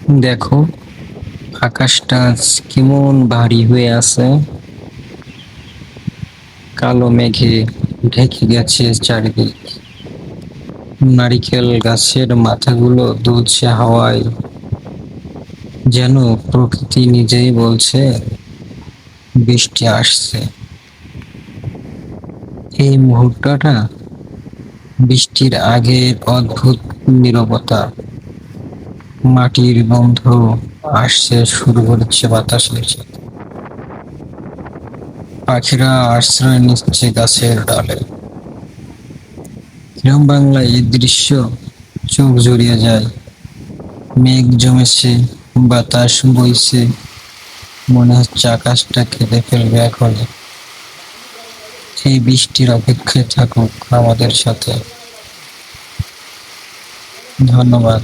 দেখো, আকাশটা আজ কেমন ভারী হয়ে আছে। কালো মেঘে ঢেকে গেছে চারিদিক। নারিকেল গাছের মাথাগুলো দুলছে হাওয়ায়, যেন প্রকৃতি নিজেই বলছে বৃষ্টি আসছে। এই মুহূর্তটা বৃষ্টির আগের অদ্ভুত নীরবতা। মাটির গন্ধ আসছে, শুরু করেছে বাতাসের সাথে। পাখিরা আশ্রয় নিচ্ছে গাছের ডালে। গ্রাম বাংলায় এই দৃশ্য চোখ জুড়িয়ে যায়। মেঘ জমেছে, বাতাস বইছে, মনে হচ্ছে আকাশটা কেঁদে ফেলবে এখনই। এই বৃষ্টির অপেক্ষায় থাকুক আমাদের সাথে। ধন্যবাদ।